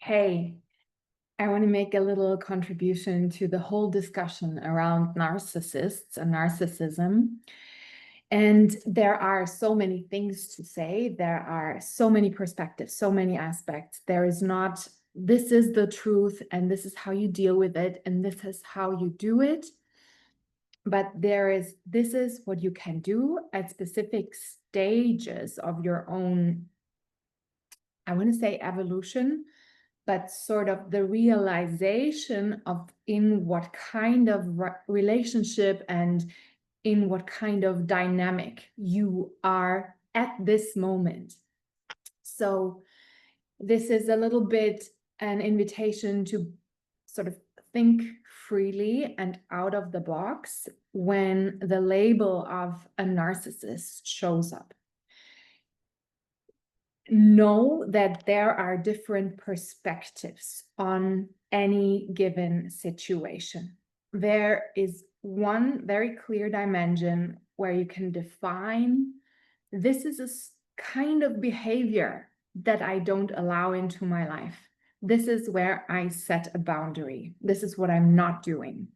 Hey, I want to make a little contribution to the whole discussion around narcissists and narcissism. And there are so many things to say. There are so many perspectives, so many aspects. There is not, this is the truth, and this is how you deal with it, and this is how you do it. But this is what you can do at specific stages of your own, I want to say evolution, but sort of the realization of in what kind of relationship and in what kind of dynamic you are at this moment. So this is a little bit an invitation to sort of think freely and out of the box when the label of a narcissist shows up. Know that there are different perspectives on any given situation. There is one very clear dimension where you can define, this is a kind of behavior that I don't allow into my life. This is where I set a boundary. This is what I'm not doing.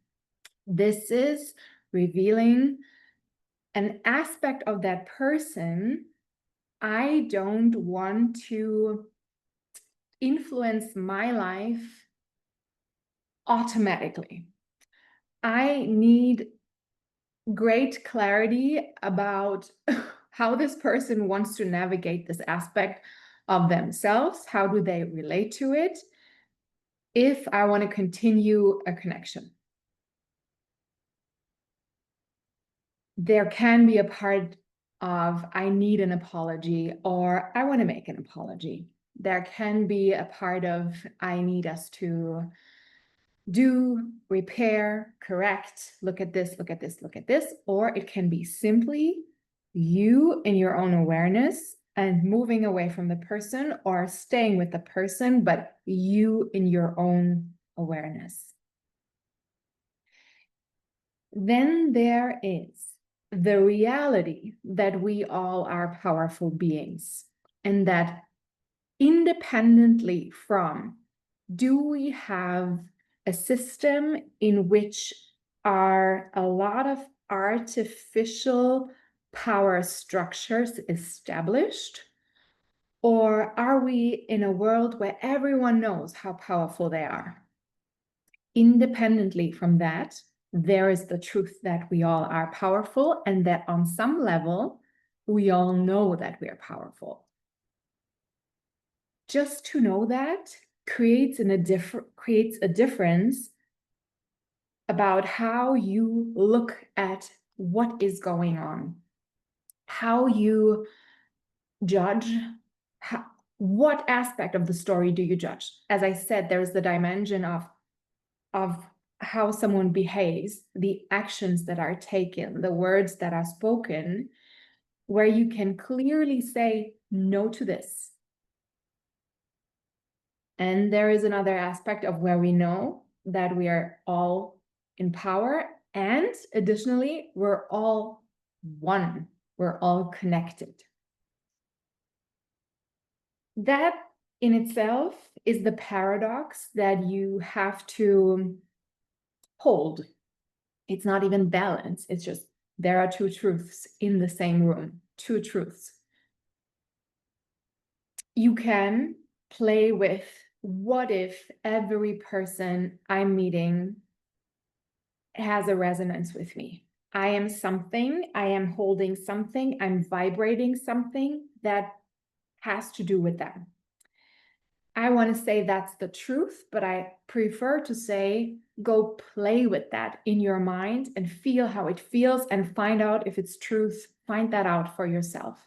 This is revealing an aspect of that person I don't want to influence my life automatically. I need great clarity about how this person wants to navigate this aspect of themselves. How do they relate to it if I want to continue a connection? There can be a part of I need an apology or I want to make an apology. There can be a part of I need us to do, repair, correct, look at this, look at this, look at this. Or it can be simply you in your own awareness and moving away from the person or staying with the person, but you in your own awareness. Then there is the reality that we all are powerful beings, and that independently from, do we have a system in which are a lot of artificial power structures established, or are we in a world where everyone knows how powerful they are? Independently from that, there is the truth that we all are powerful, and that on some level, we all know that we are powerful. Just to know that creates a difference about how you look at what is going on, how you judge, what aspect of the story do you judge? As I said, there's the dimension of how someone behaves, the actions that are taken, the words that are spoken, where you can clearly say no to this. And there is another aspect of where we know that we are all in power, and additionally, we're all one, we're all connected. That in itself is the paradox that you have to hold. It's not even balance. It's just there are two truths in the same room, two truths. You can play with, what if every person I'm meeting has a resonance with me? I am something, I am holding something, I'm vibrating something that has to do with them. I want to say that's the truth, but I prefer to say, go play with that in your mind and feel how it feels and find out if it's truth. Find that out for yourself.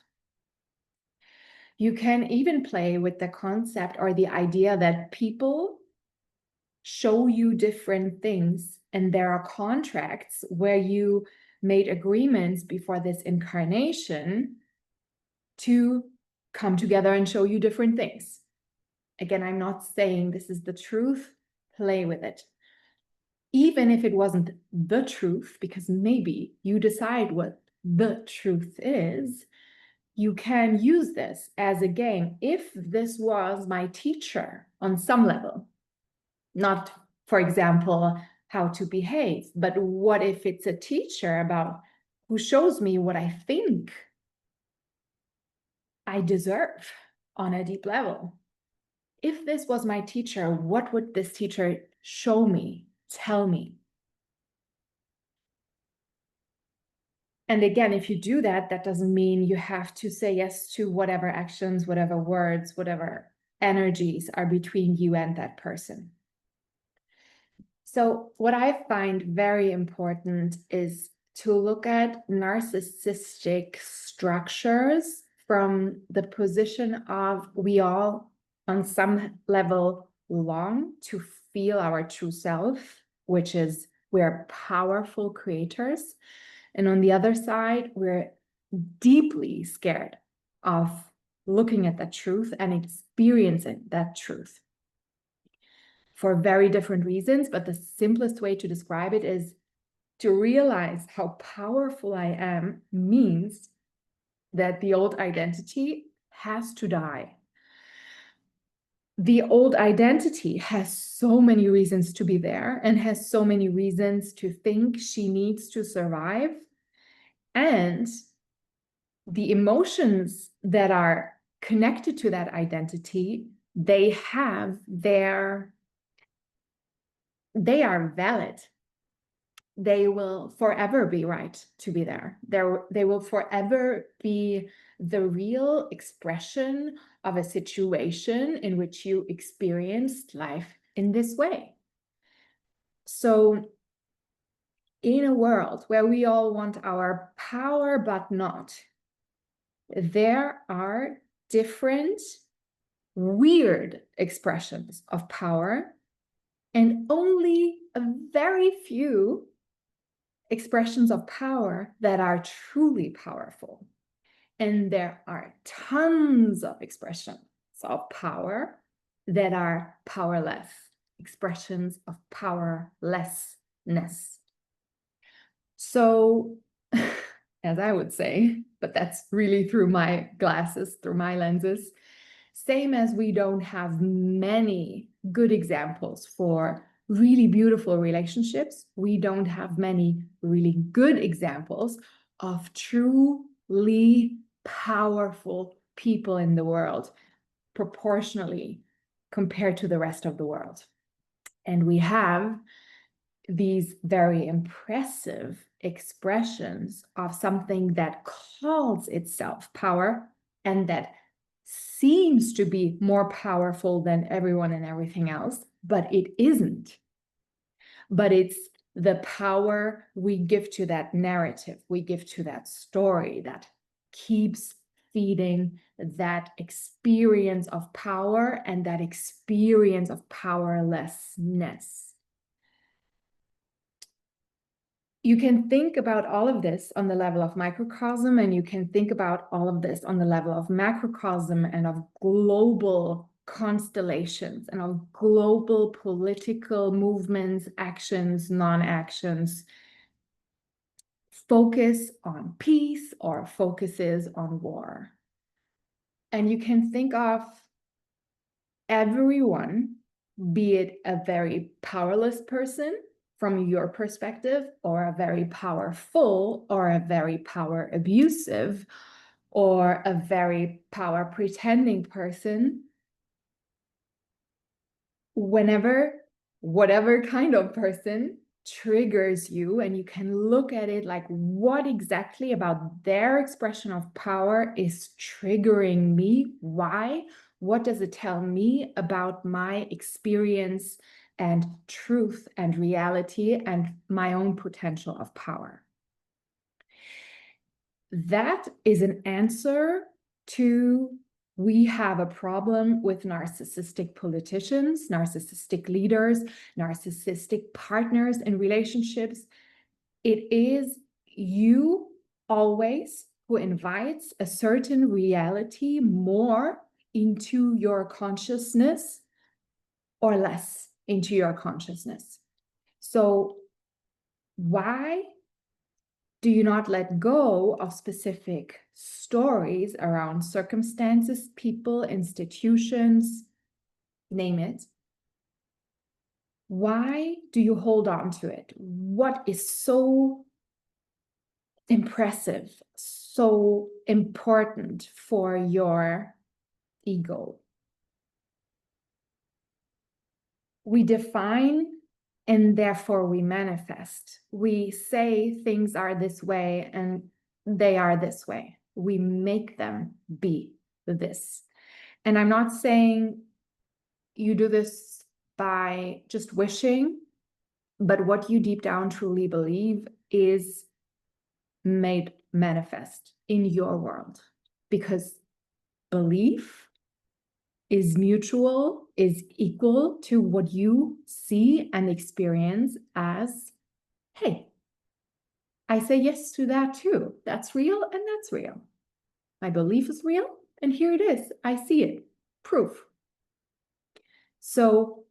You can even play with the concept or the idea that people show you different things, and there are contracts where you made agreements before this incarnation to come together and show you different things. Again, I'm not saying this is the truth. Play with it. Even if it wasn't the truth, because maybe you decide what the truth is, you can use this as a game. If this was my teacher on some level, not, for example, how to behave, but what if it's a teacher about who shows me what I think I deserve on a deep level? If this was my teacher, what would this teacher show me, tell me? And again, if you do that, that doesn't mean you have to say yes to whatever actions, whatever words, whatever energies are between you and that person. So what I find very important is to look at narcissistic structures from the position of we all, on some level, long to feel our true self, which is we're powerful creators. And on the other side, we're deeply scared of looking at that truth and experiencing that truth for very different reasons. But the simplest way to describe it is to realize how powerful I am means that the old identity has to die. The old identity has so many reasons to be there and has so many reasons to think she needs to survive. And the emotions that are connected to that identity, they are valid. They will forever be right to be there. They will forever be the real expression of a situation in which you experienced life in this way. So in a world where we all want our power but not, there are different weird expressions of power and only a very few expressions of power that are truly powerful. And there are tons of expressions of power that are powerless, expressions of powerlessness. So, as I would say, but that's really through my glasses, through my lenses, same as we don't have many good examples for really beautiful relationships, we don't have many really good examples of truly powerful people in the world, proportionally compared to the rest of the world. And we have these very impressive expressions of something that calls itself power and that seems to be more powerful than everyone and everything else, but it isn't. But it's the power we give to that narrative, we give to that story that keeps feeding that experience of power and that experience of powerlessness. You can think about all of this on the level of microcosm, and you can think about all of this on the level of macrocosm and of global constellations and of global political movements, actions, non-actions. Focus on peace or focuses on war. And you can think of everyone, be it a very powerless person from your perspective, or a very powerful, or a very power abusive, or a very power pretending person. Whenever, whatever kind of person triggers you, and you can look at it like, what exactly about their expression of power is triggering me? Why? What does it tell me about my experience and truth and reality and my own potential of power? That is an answer to, we have a problem with narcissistic politicians, narcissistic leaders, narcissistic partners in relationships. It is you always who invites a certain reality more into your consciousness or less into your consciousness. So why Do you not let go of specific stories around circumstances, people, institutions, name it? Why do you hold on to it? What is so impressive, so important for your ego? We define and therefore we manifest. We say things are this way and they are this way. We make them be this. And I'm not saying you do this by just wishing, but what you deep down truly believe is made manifest in your world, because belief is mutual, is equal to what you see and experience as, hey, I say yes to that too. That's real and that's real. My belief is real and here it is. I see it. Proof. So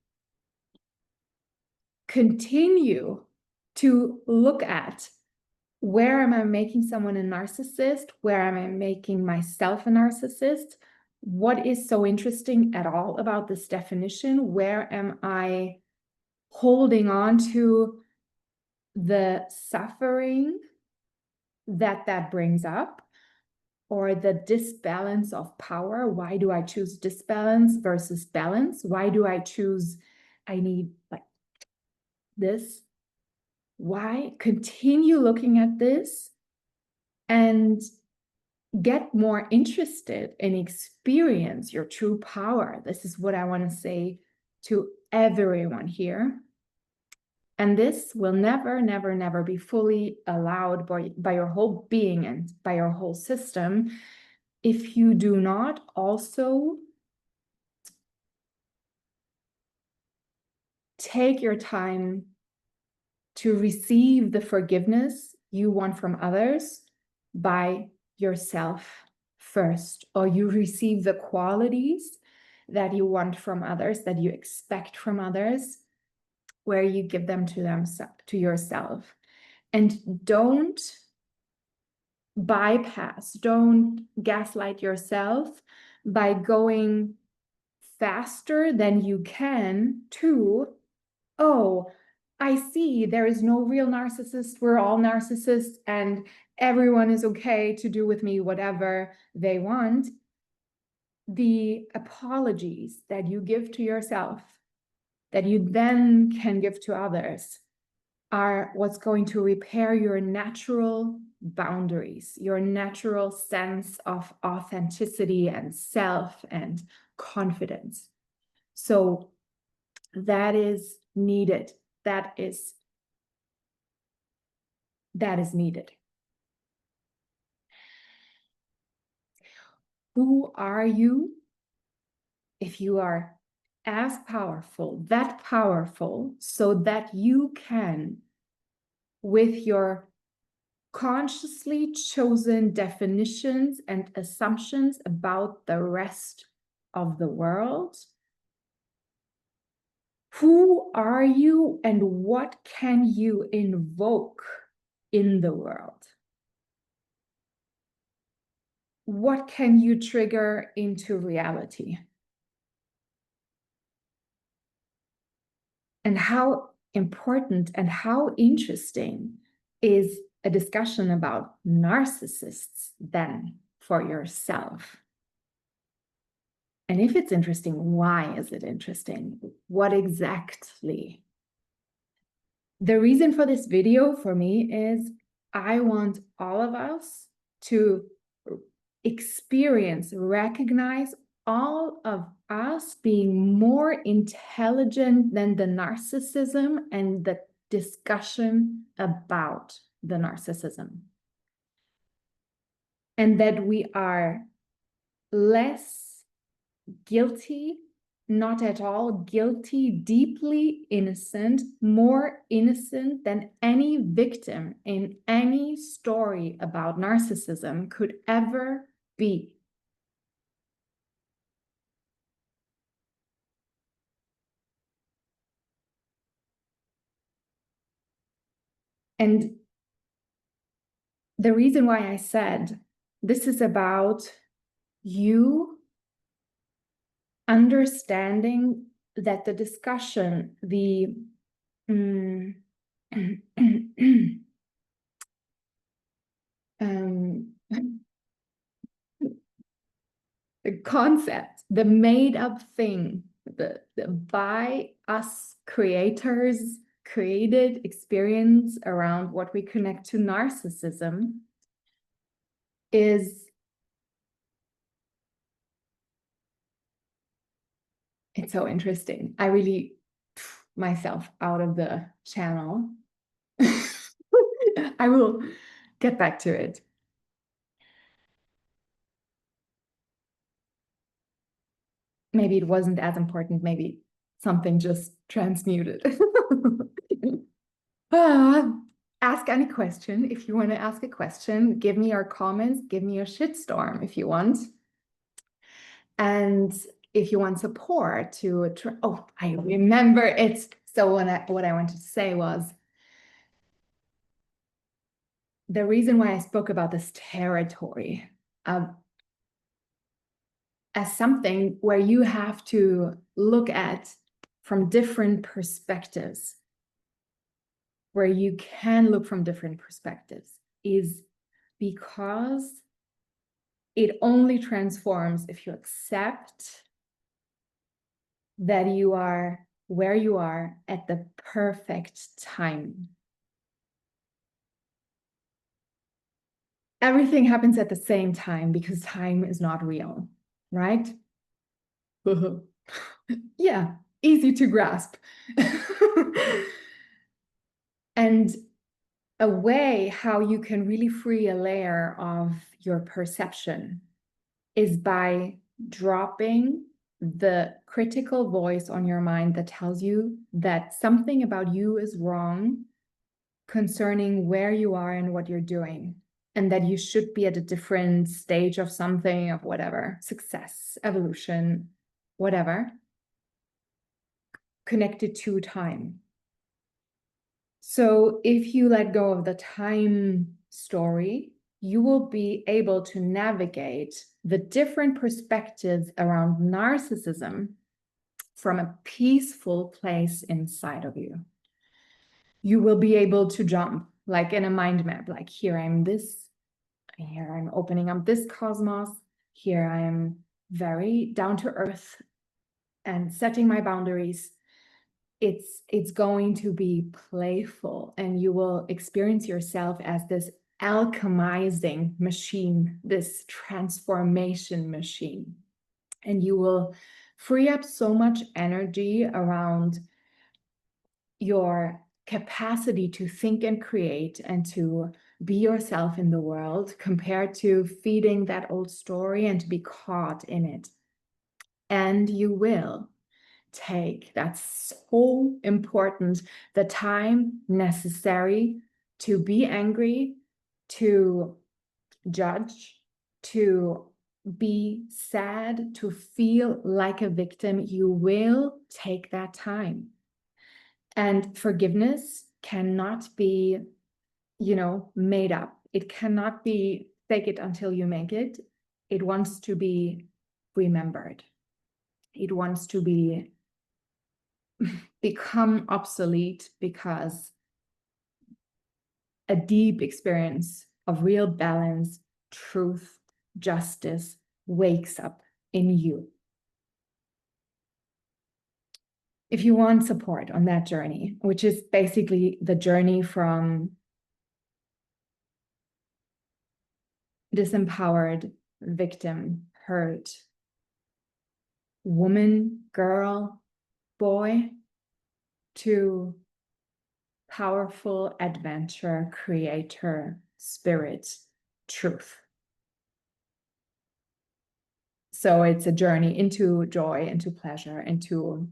continue to look at, where am I making someone a narcissist? Where am I making myself a narcissist? What is so interesting at all about this definition? Where am I holding on to the suffering that brings up, or the disbalance of power? Why do I choose disbalance versus balance? Why do I choose, I need like this? Why? Continue looking at this and get more interested and experience your true power. This is what I want to say to everyone here. And this will never, never, never be fully allowed by your whole being and by your whole system if you do not also take your time to receive the forgiveness you want from others by yourself first, or you receive the qualities that you want from others, that you expect from others, where you give them to yourself. And don't bypass, don't gaslight yourself by going faster than you can to, oh, I see there is no real narcissist. We're all narcissists and everyone is okay to do with me whatever they want. The apologies that you give to yourself, that you then can give to others, are what's going to repair your natural boundaries, your natural sense of authenticity and self and confidence. So that is needed. That is needed. Who are you if you are as powerful, that powerful, so that you can, with your consciously chosen definitions and assumptions about the rest of the world, who are you and what can you invoke in the world? What can you trigger into reality? And how important and how interesting is a discussion about narcissists then for yourself? And if it's interesting, why is it interesting? What exactly? The reason for this video for me is I want all of us to experience, recognize all of us being more intelligent than the narcissism and the discussion about the narcissism. And that we are less guilty, not at all guilty, deeply innocent, more innocent than any victim in any story about narcissism could ever be. And the reason why I said this is about you understanding that the discussion, the the concept, the made-up thing, the by us creators created experience around what we connect to narcissism is, it's so interesting. I really myself out of the channel. I will get back to it. Maybe it wasn't as important. Maybe something just transmuted. Ask any question. If you want to ask a question, give me your comments, give me your shitstorm if you want. And if you want support to, oh, I remember it. So what I wanted to say was, the reason why I spoke about this territory as something where you have to look at from different perspectives, where you can look from different perspectives, is because it only transforms if you accept that you are where you are at the perfect time. Everything happens at the same time because time is not real, right? Yeah, easy to grasp. And a way how you can really free a layer of your perception is by dropping the critical voice on your mind that tells you that something about you is wrong concerning where you are and what you're doing, and that you should be at a different stage of something, of whatever, success, evolution, whatever, connected to time. So if you let go of the time story, you will be able to navigate the different perspectives around narcissism from a peaceful place inside of you. You will be able to jump like in a mind map, like here I'm this, here I'm opening up this cosmos, here I am very down to earth and setting my boundaries. It's going to be playful, and you will experience yourself as this alchemizing machine, this transformation machine. And you will free up so much energy around your capacity to think and create and to be yourself in the world, compared to feeding that old story and to be caught in it. And you will take, that's so important, the time necessary to be angry, to judge, to be sad, to feel like a victim. You will take that time. And forgiveness cannot be, made up. It cannot be fake it until you make it. It wants to be remembered. It wants to become obsolete, because a deep experience of real balance, truth, justice wakes up in you. If you want support on that journey, which is basically the journey from disempowered, victim, hurt, woman, girl, boy, to powerful adventure, creator, spirit, truth. So it's a journey into joy, into pleasure, into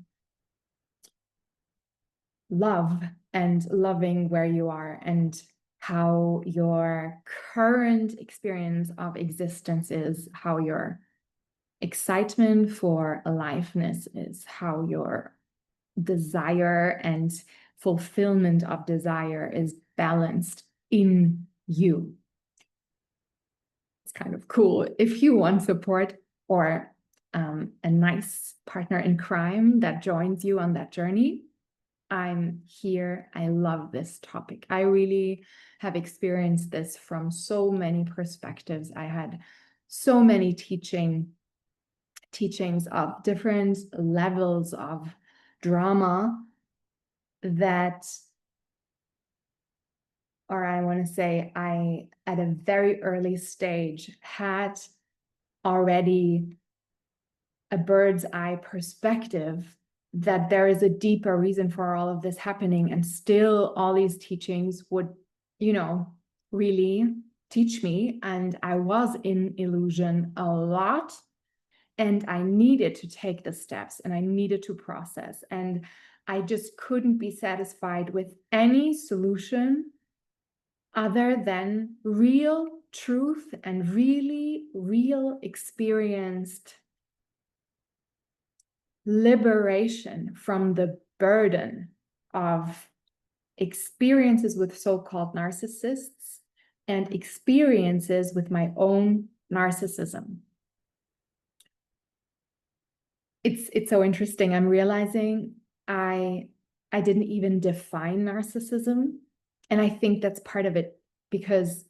love, and loving where you are and how your current experience of existence is, how your excitement for aliveness is, how your desire and fulfillment of desire is balanced in you. it's kind of cool. If you want support or a nice partner in crime that joins you on that journey, I'm here. I love this topic. I really have experienced this from so many perspectives. I had so many teachings of different levels of drama that, or I want to say, I, at a very early stage, had already a bird's eye perspective that there is a deeper reason for all of this happening. And still all these teachings would, really teach me. And I was in illusion a lot. And I needed to take the steps and I needed to process. And I just couldn't be satisfied with any solution other than real truth and really real experienced liberation from the burden of experiences with so-called narcissists and experiences with my own narcissism. It's so interesting. I'm realizing I didn't even define narcissism. And I think that's part of it, because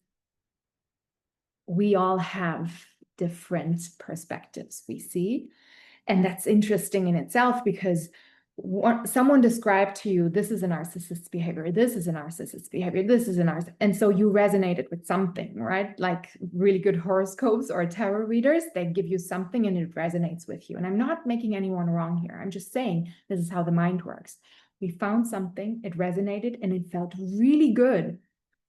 we all have different perspectives we see. And that's interesting in itself, because someone described to you, this is a narcissist's behavior, this is a narcissist's behavior, this is a narcissist. And so you resonated with something, right? Like really good horoscopes or tarot readers, they give you something and it resonates with you. And I'm not making anyone wrong here. I'm just saying this is how the mind works. We found something, it resonated, and it felt really good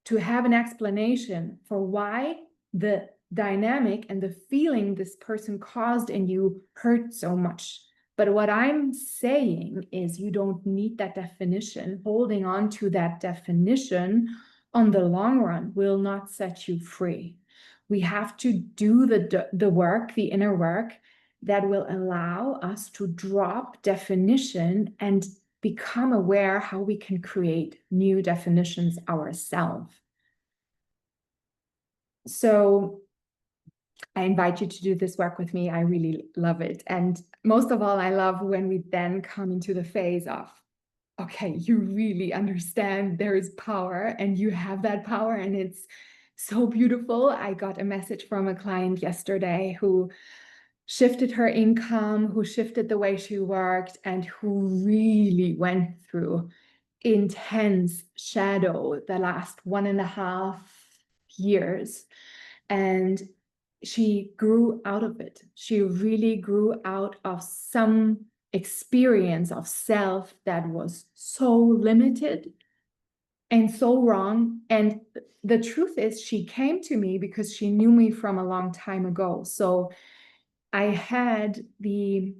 to have an explanation for why the dynamic and the feeling this person caused in you hurt so much. But what I'm saying is you don't need that definition. Holding on to that definition on the long run will not set you free. We have to do the work, the inner work, that will allow us to drop definition and become aware how we can create new definitions ourselves. So I invite you to do this work with me. I really love it. And most of all, I love when we then come into the phase of, okay, you really understand there is power and you have that power and it's so beautiful. I got a message from a client yesterday who shifted her income, who shifted the way she worked, and who really went through intense shadow the last 1.5 years. And she grew out of it. She really grew out of some experience of self that was so limited and so wrong. And the truth is, she came to me because she knew me from a long time ago. So I had the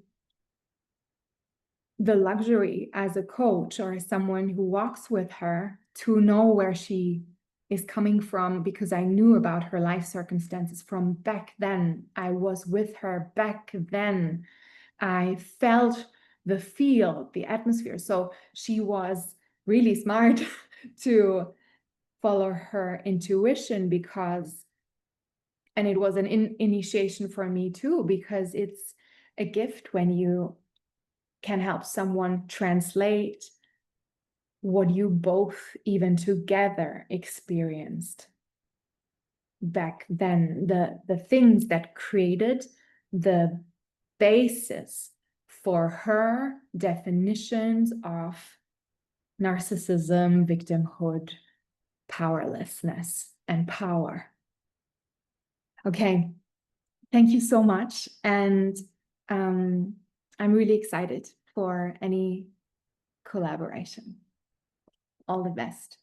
luxury as a coach or as someone who walks with her to know where she is coming from, because I knew about her life circumstances from back then. I was with her back then. I felt the field, the atmosphere. So she was really smart to follow her intuition, because, and it was an initiation for me too, because it's a gift when you can help someone translate what you both even together experienced back then, the things that created the basis for her definitions of narcissism, victimhood, powerlessness, and power. Okay, thank you so much. And I'm really excited for any collaboration. All the best.